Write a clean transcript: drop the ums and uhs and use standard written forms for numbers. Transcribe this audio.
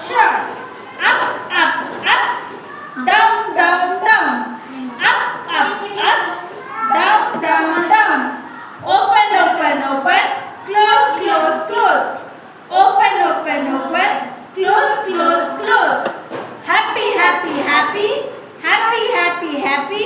Short. Up, up, up. Down, down, down. Up, up, up. Down, down, down. Open, open, open. Close, close, close. Open, open, open. Close, close, close. Happy, happy, happy. Happy, happy, happy.